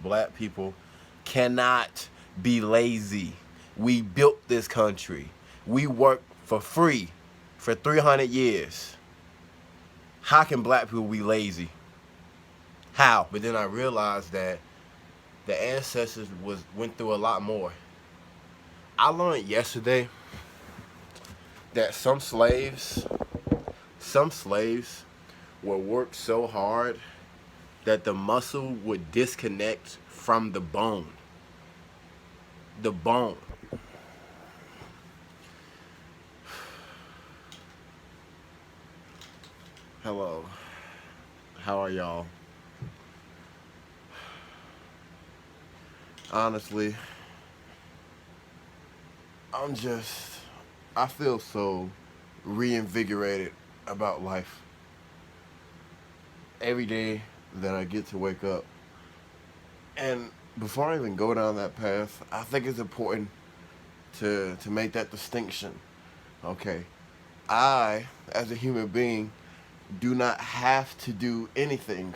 Black people cannot be lazy. We built this country. We worked for free for 300 years. How can black people be lazy? How? But then I realized that the ancestors went through a lot more. I learned yesterday that some slaves were worked so hard that the muscle would disconnect from the bone. The bone. Hello. How are y'all? Honestly, I feel so reinvigorated about life. Every day that I get to wake up. And before I even go down that path, I think it's important to make that distinction. Okay. I, as a human being, do not have to do anything.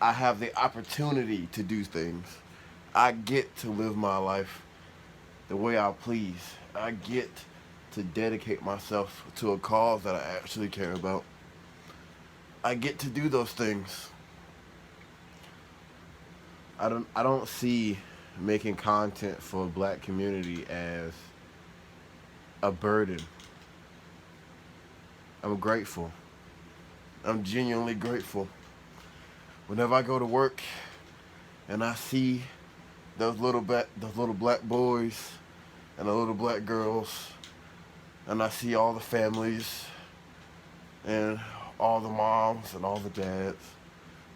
I have the opportunity to do things. I get to live my life the way I please. I get to dedicate myself to a cause that I actually care about. I get to do those things. I don't see making content for a black community as a burden. I'm grateful. I'm genuinely grateful. Whenever I go to work and I see those little black boys and the little black girls, and I see all the families and all the moms and all the dads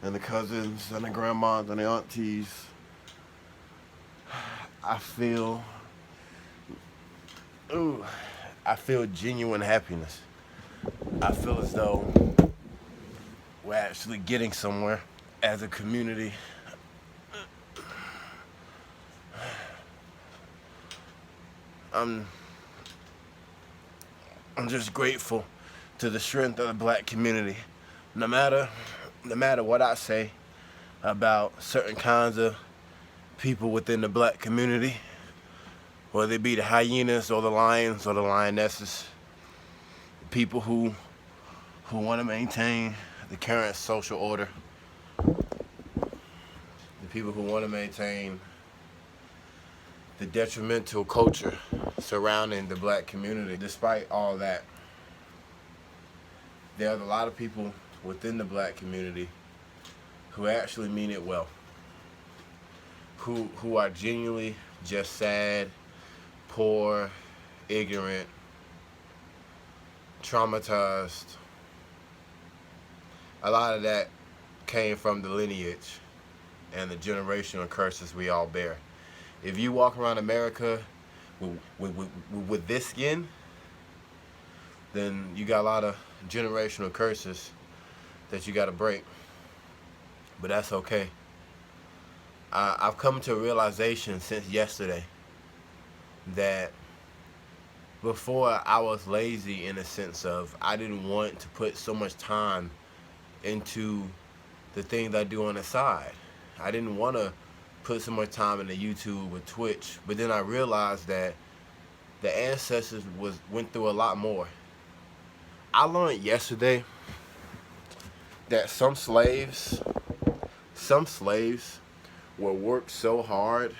and the cousins and the grandmas and the aunties, I feel genuine happiness. I feel as though we're actually getting somewhere as a community. I'm just grateful to the strength of the black community. No matter what I say about certain kinds of people within the black community, whether it be the hyenas or the lions or the lionesses, people who want to maintain the current social order, the people who want to maintain the detrimental culture surrounding the black community. Despite all that, there are a lot of people within the black community who actually mean it well, who are genuinely just sad, poor, ignorant, traumatized. A lot of that came from the lineage and the generational curses we all bear. If you walk around America with this skin, then you got a lot of generational curses that you got to break. But that's okay. I've come to a realization since yesterday that before I was lazy in the sense of I didn't want to put so much time into the things I do on the side. I didn't want to put so much time into YouTube or Twitch, but then I realized that the ancestors went through a lot more. I learned yesterday that some slaves were worked so hard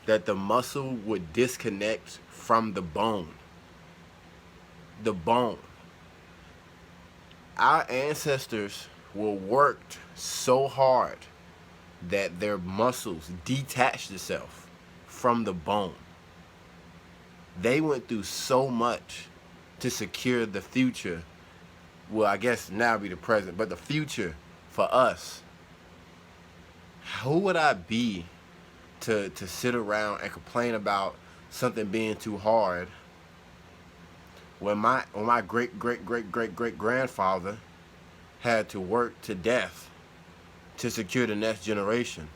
that the muscle would disconnect from the bone. The bone. Our ancestors were worked so hard that their muscles detached themselves from the bone. They went through so much to secure the future. Well, I guess now be the present, but the future for us. Who would I be to sit around and complain about something being too hard when my great grandfather had to work to death to secure the next generation?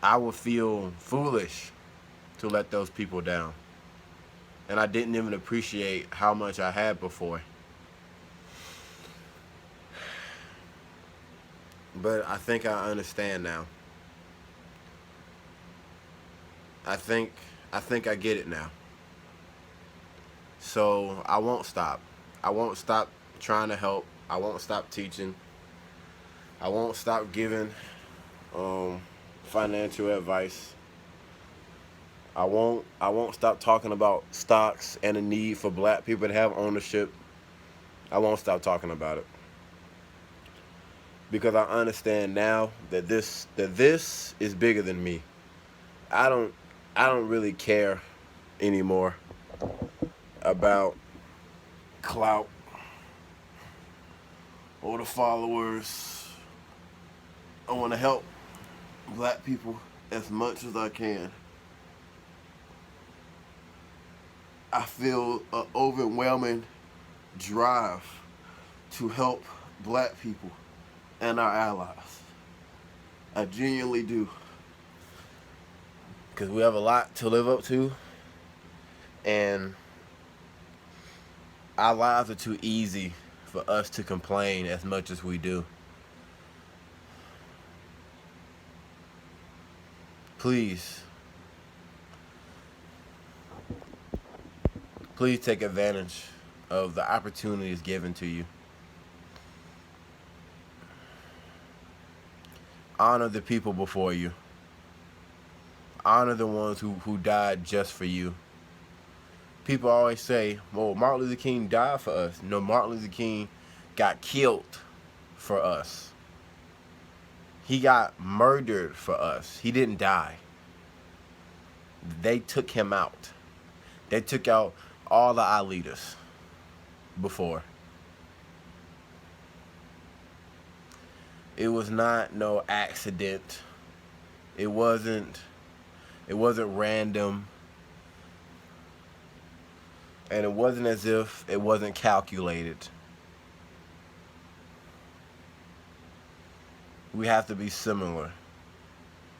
I would feel foolish to let those people down. And I didn't even appreciate how much I had before. But I think I understand now. I think I get it now. So I won't stop. I won't stop trying to help. I won't stop teaching. I won't stop giving financial advice. I won't stop talking about stocks and the need for black people to have ownership. I won't stop talking about it. Because I understand now that this is bigger than me. I don't really care anymore about clout or the followers. I want to help black people as much as I can. I feel an overwhelming drive to help black people and our allies. I genuinely do. Because we have a lot to live up to, and our lives are too easy for us to complain as much as we do. Please take advantage of the opportunities given to you. Honor the people before you. Honor the ones who died just for you. People always say, well, Martin Luther King died for us. No, Martin Luther King got killed for us. He got murdered for us. He didn't die. They took him out. They took out all of our leaders before. It was not no accident. It wasn't random. And it wasn't as if it wasn't calculated. We have to be similar.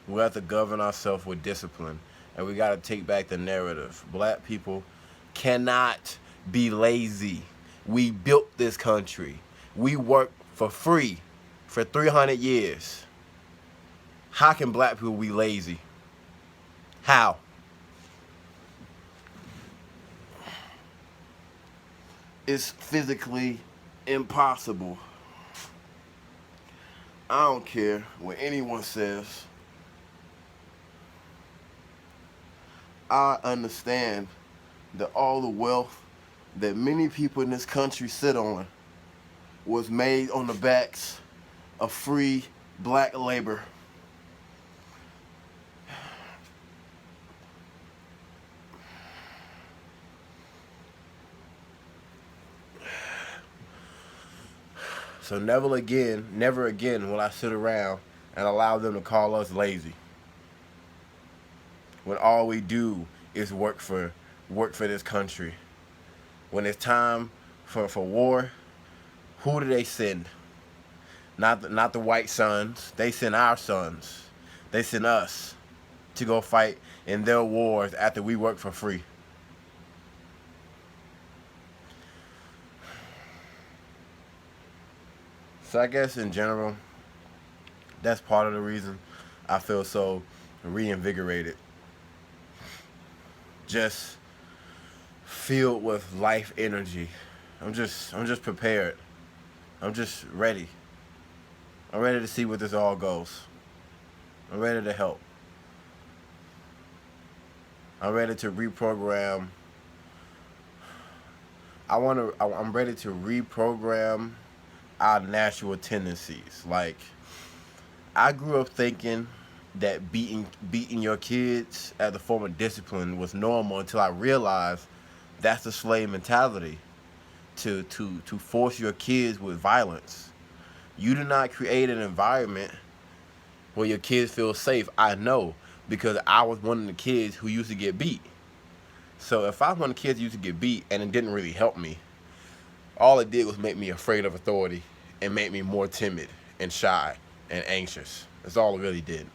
We have to govern ourselves with discipline. And we got to take back the narrative. Black people cannot be lazy. We built this country. We worked for free for 300 years. How can black people be lazy? How? It's physically impossible. I don't care what anyone says. I understand that all the wealth that many people in this country sit on was made on the backs of free black labor. So never again will I sit around and allow them to call us lazy. When all we do is work for this country. When it's time for war, who do they send? Not the white sons. They send our sons. They send us to go fight in their wars after we work for free. So I guess in general, that's part of the reason I feel so reinvigorated. Just filled with life energy. I'm just prepared. I'm just ready. I'm ready to see where this all goes. I'm ready to help. I'm ready to reprogram. I'm ready to reprogram our natural tendencies. Like, I grew up thinking that beating your kids as a form of discipline was normal until I realized that's the slave mentality, to force your kids with violence. You do not create an environment where your kids feel safe. I know, because I was one of the kids who used to get beat. So if I was one of the kids who used to get beat and it didn't really help me, all it did was make me afraid of authority and make me more timid and shy and anxious. That's all it really did.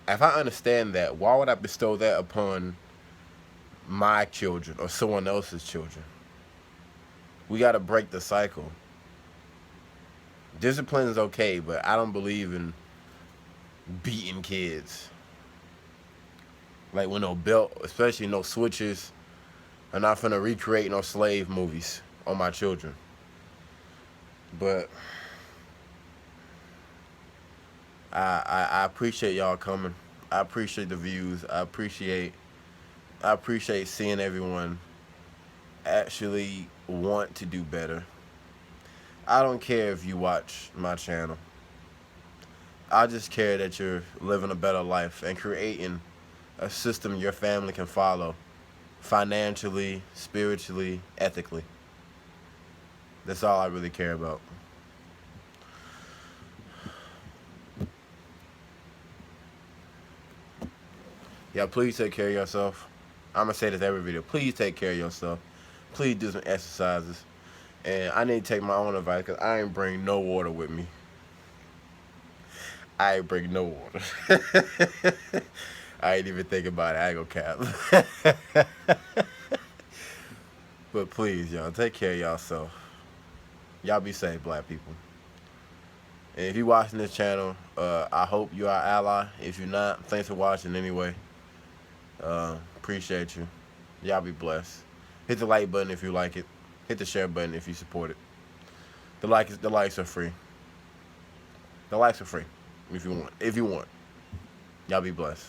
If I understand that, why would I bestow that upon my children or someone else's children? We got to break the cycle. Discipline is okay, but I don't believe in beating kids. Like with no belt, especially no switches. I'm not finna recreate no slave movies on my children. But I appreciate y'all coming. I appreciate the views. I appreciate seeing everyone actually want to do better. I don't care if you watch my channel. I just care that you're living a better life and creating a system your family can follow financially, spiritually, ethically. That's all I really care about. Yeah, please take care of yourself. I'm going to say this every video. Please take care of yourself. Please do some exercises. And I need to take my own advice because I ain't bring no water with me. I ain't bring no water. I ain't even think about it. I ain't gonna cap. But please, y'all, take care of yourself. Y'all be safe, black people. And if you're watching this channel, I hope you are an ally. If you're not, thanks for watching anyway. Appreciate you. Y'all be blessed. Hit the like button if you like it. Hit the share button if you support it. The likes are free. The likes are free if you want. Y'all be blessed.